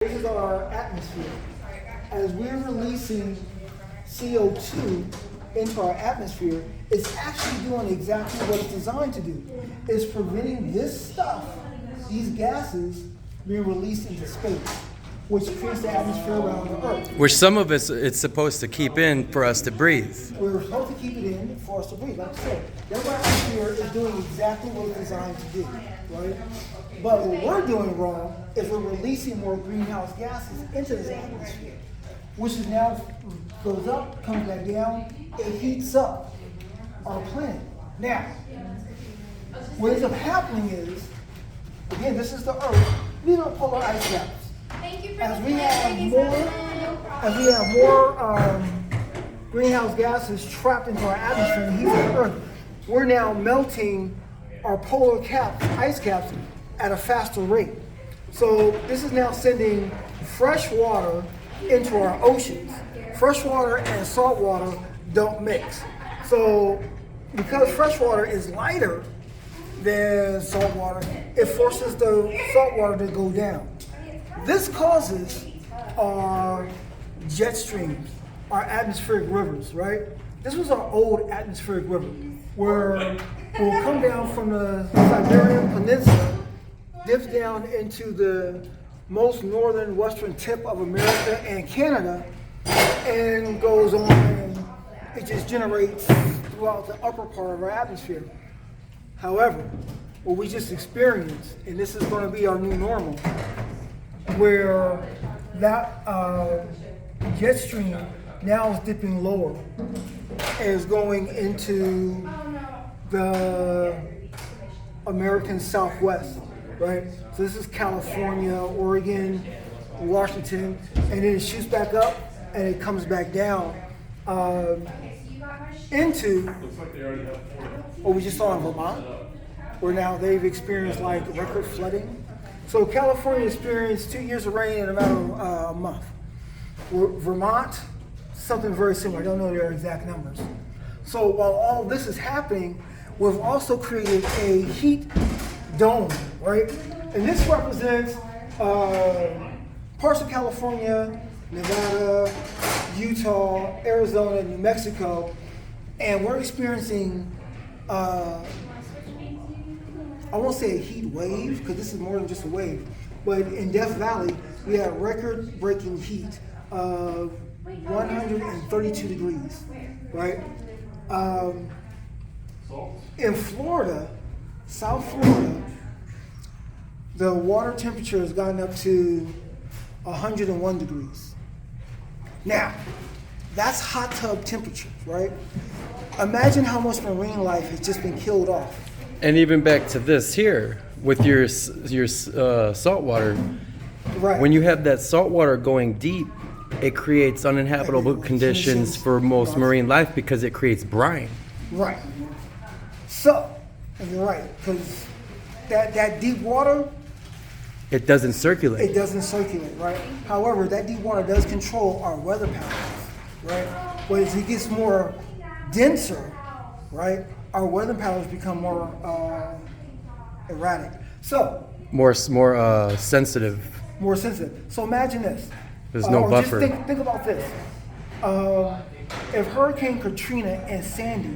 This is our atmosphere. As we're releasing CO2 into our atmosphere, it's actually doing exactly what it's designed to do. It's preventing this stuff, these gases, being released into space, which creates the atmosphere around the Earth. Which some of us it's supposed to keep in for us to breathe. We're supposed to keep it in for us to breathe. Like I said, that atmosphere is doing exactly what it's designed to do, right? But what we're doing wrong is we're releasing more greenhouse gases into this atmosphere, which is now goes up, comes back down, it heats up our planet. Now, what ends up happening is, again, this is the Earth. These are polar ice caps. As we have more greenhouse gases trapped into our atmosphere and heating the Earth, we're now melting our polar caps, ice caps, at a faster rate. So this is now sending fresh water into our oceans. Fresh water and salt water don't mix. So because fresh water is lighter than salt water, it forces the salt water to go down. This causes our jet streams, our atmospheric rivers, right? This was our old atmospheric river, where it will come down from the Siberian Peninsula, dips down into the most northern western tip of America and Canada, and goes on, and it just generates throughout the upper part of our atmosphere. However, what we just experienced, and this is going to be our new normal, where that jet stream now is dipping lower, is going into the American Southwest, right? So this is California, Oregon, Washington, and then it shoots back up and it comes back down into what we just saw in Vermont, where now they've experienced like record flooding. So California experienced 2 years of rain in about a month. Vermont, something very similar. I don't know their exact numbers. So while all this is happening, we've also created a heat dome, right? And this represents parts of California, Nevada, Utah, Arizona, New Mexico, and we're experiencing I won't say a heat wave, because this is more than just a wave, but in Death Valley, we had record-breaking heat of 132 degrees, right? In Florida, South Florida, the water temperature has gotten up to 101 degrees. Now, that's hot tub temperatures, right? Imagine how much marine life has just been killed off. And even back to this here with your salt water. Right. When you have that salt water going deep, it creates uninhabitable conditions for most marine life because it creates brine. Right. So, and you're right, because that deep water, it doesn't circulate. It doesn't circulate, right? However, that deep water does control our weather patterns, right? But as it gets more denser, right, our weather patterns become more erratic. So more sensitive. More sensitive. So imagine this. There's no buffer. Just think about this. If Hurricane Katrina and Sandy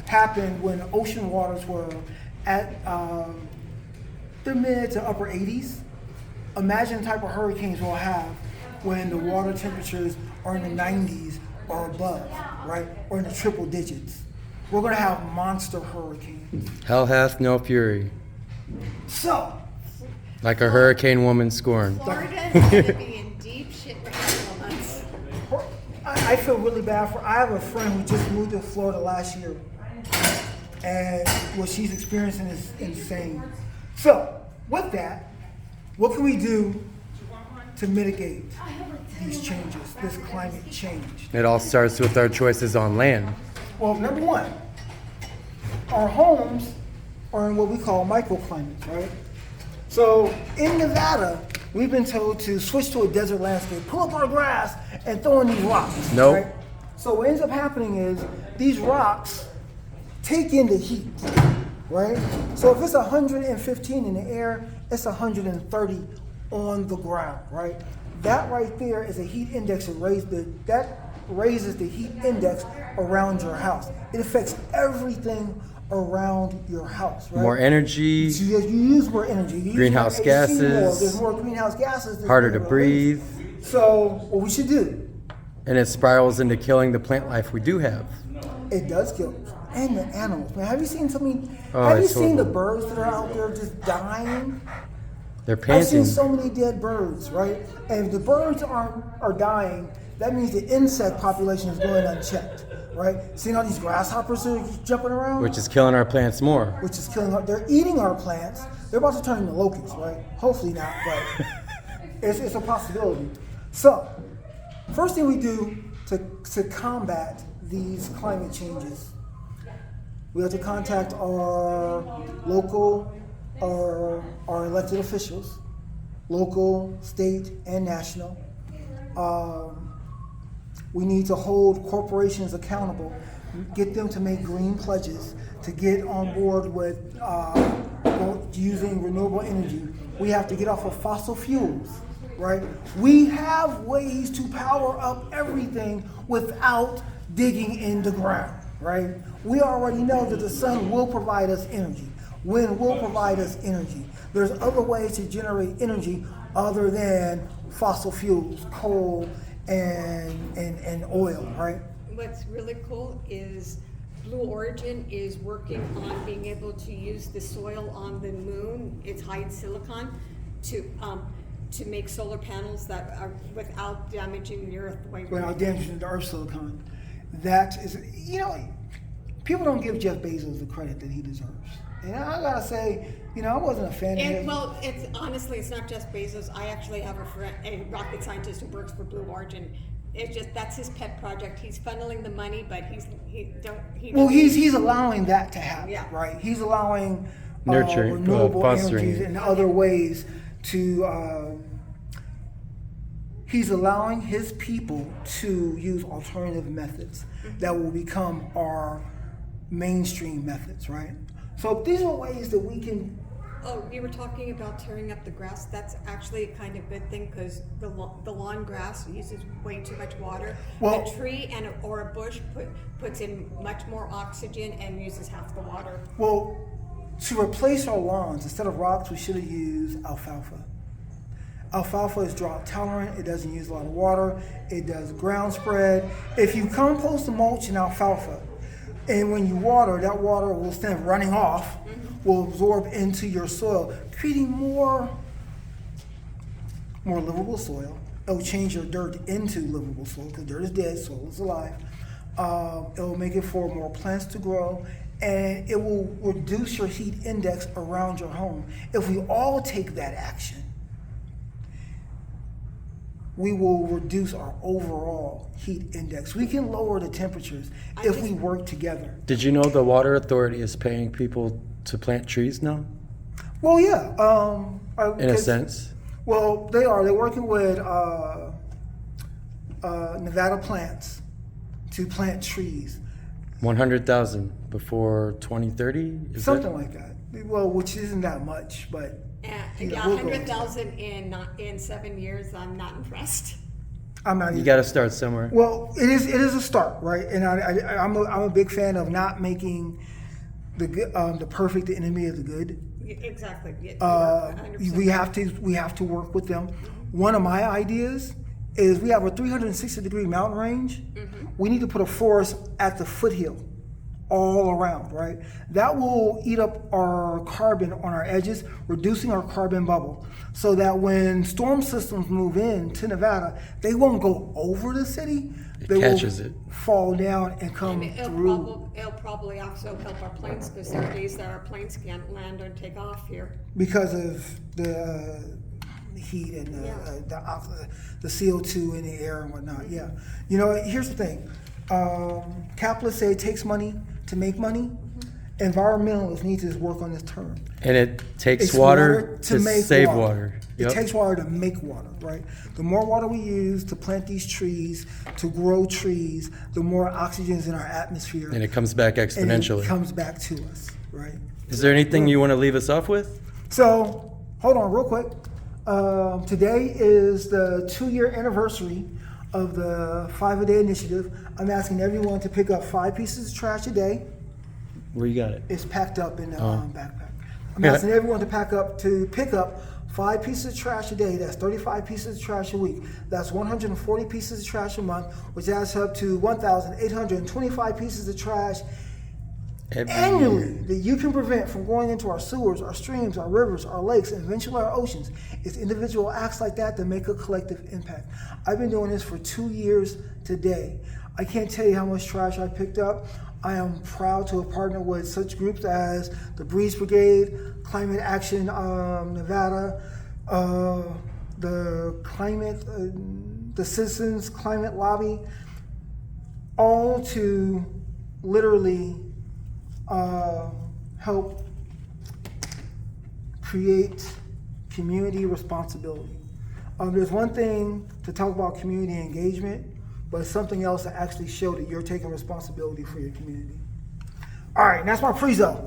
happened when ocean waters were at the mid to upper 80s, imagine the type of hurricanes we'll have when the water temperatures are in the 90s or above, right? Or in the triple digits. We're going to have monster hurricanes. Hell hath no fury. So, like a hurricane woman scorned. Florida is going to be in deep shit for a couple months. I feel really bad for. I have a friend who just moved to Florida last year, and what she's experiencing is insane. So, with that, what can we do to mitigate these changes, this climate change? It all starts with our choices on land. Well, number one, our homes are in what we call microclimates, right? So in Nevada, we've been told to switch to a desert landscape, pull up our grass, and throw in these rocks. Nope. Right? So what ends up happening is these rocks take in the heat, right? So if it's 115 in the air, it's 130 on the ground, right? That right there is a heat index that raises the heat index around your house. It affects everything around your house, right? More energy. So you use more energy. You use Greenhouse more AC more. gases. There's more greenhouse gases. That's Harder to being released. breathe. So what we should do, And it spirals into killing the plant life we do have. it does kill and the animals. Man, have you seen something? Oh, have you it's seen the horrible. birds that are out there just dying? They're I've panting. seen so many dead birds, right? And if the birds are dying, that means the insect population is going unchecked, right? Seeing all these grasshoppers that are jumping around, Which is killing our plants more. which is killing. They're eating our plants. They're about to turn into locusts, right? Hopefully not, but it's a possibility. So, first thing we do to combat these climate changes, we have to contact our local, our elected officials, local, state, and national. We need to hold corporations accountable, get them to make green pledges, to get on board with using renewable energy. We have to get off of fossil fuels, right? We have ways to power up everything without digging in the ground, right? We already know that the sun will provide us energy. Wind will provide us energy. There's other ways to generate energy other than fossil fuels, coal, and oil, right? What's really cool is Blue Origin is working on being able to use the soil on the moon, it's high in silicon, to make solar panels that are without damaging the earth. Without damaging the earth silicon. That is, people don't give Jeff Bezos the credit that he deserves. And I gotta say, I wasn't a fan of him. Well, it's honestly, it's not just Bezos. I actually have a friend, a rocket scientist who works for Blue Origin. It's just that's his pet project. He's funneling the money, but he's allowing that to happen, Yeah. right? He's allowing Nurturing, renewable fostering energies it. and other ways to. He's allowing his people to use alternative methods that will become our mainstream methods, right? So these are ways that we can. Oh, you were talking about tearing up the grass. That's actually a kind of good thing because the lawn grass uses way too much water. Well- a tree or a bush puts in much more oxygen and uses half the water. Well, to replace our lawns, instead of rocks, we should have used alfalfa. Alfalfa is drought tolerant. It doesn't use a lot of water. It does ground spread. If you compost the mulch in alfalfa, and when you water, that water will, instead of running off, will absorb into your soil, creating more livable soil. It'll change your dirt into livable soil because dirt is dead, soil is alive. It will make it for more plants to grow, and it will reduce your heat index around your home. If we all take that action, we will reduce our overall heat index. We can lower the temperatures if we work together. Did you know the Water Authority is paying people to plant trees now? Well, yeah. In a sense. Well, they are. They're working with Nevada Plants to plant trees. 100,000 before 2030? Something like that. Well, which isn't that much, but Yeah, we'll go with 100,000 in 7 years. I'm not impressed. I'm not. You Even, got to start somewhere. well, it is a start, right? And I'm a big fan of not making the perfect the enemy of the good. Exactly. We have to work with them. One of my ideas is we have a 360-degree mountain range. We need to put a forest at the foothill all around, right? That will eat up our carbon on our edges, reducing our carbon bubble, so that when storm systems move in to Nevada, they won't go over the city. They catches will it. fall down and come through. It'll probably also help our planes because there are days that our planes can't land or take off here. Because of the heat and the CO2 in the air and whatnot. Yeah. Here's the thing. Capitalists say it takes money to make money. Environmentalists need to just work on this term. And it takes It's water to make save water. It takes water to make water, right? The more water we use to plant these trees, to grow trees, the more oxygen is in our atmosphere. And it comes back and exponentially. it comes back to us, right? Is there anything you want to leave us off with? So, hold on real quick. Today is the 2-year anniversary of the 5-a-day initiative. I'm asking everyone to pick up 5 pieces of trash a day. Where you got it? It's packed up in the backpack. I'm asking everyone to pick up 5 pieces of trash a day. That's 35 pieces of trash a week. That's 140 pieces of trash a month, which adds up to 1,825 pieces of trash annually that you can prevent from going into our sewers, our streams, our rivers, our lakes, and eventually our oceans. It's individual acts like that that make a collective impact. I've been doing this for 2 years today. I can't tell you how much trash I picked up. I am proud to have partnered with such groups as the Breeze Brigade, Climate Action Nevada, the Citizens Climate Lobby, all to literally help create community responsibility. There's one thing to talk about community engagement, but it's something else to actually show that you're taking responsibility for your community. All right, that's my prezo.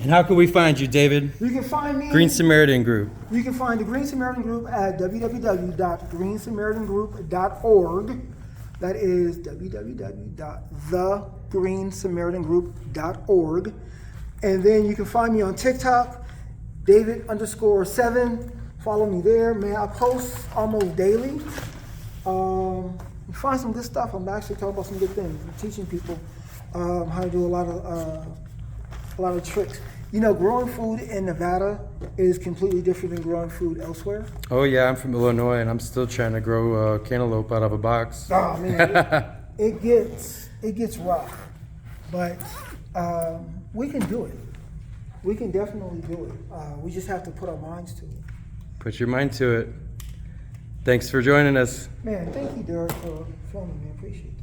And how can we find you, David? You can find me. Green Samaritan Group. You can find the Green Samaritan Group at www.greensamaritangroup.org. That is www.thegreensamaritangroup.org. And then you can find me on TikTok, David_7. Follow me there. Man, I post almost daily. You find some good stuff. I'm actually talking about some good things. I'm teaching people how to do a lot of tricks. You know, growing food in Nevada is completely different than growing food elsewhere. Oh yeah, I'm from Illinois, and I'm still trying to grow cantaloupe out of a box. Oh man, it gets rough, but we can do it. We can definitely do it. We just have to put our minds to it. Put your mind to it. Thanks for joining us. Man, thank you, Derek, for filming me. I appreciate it.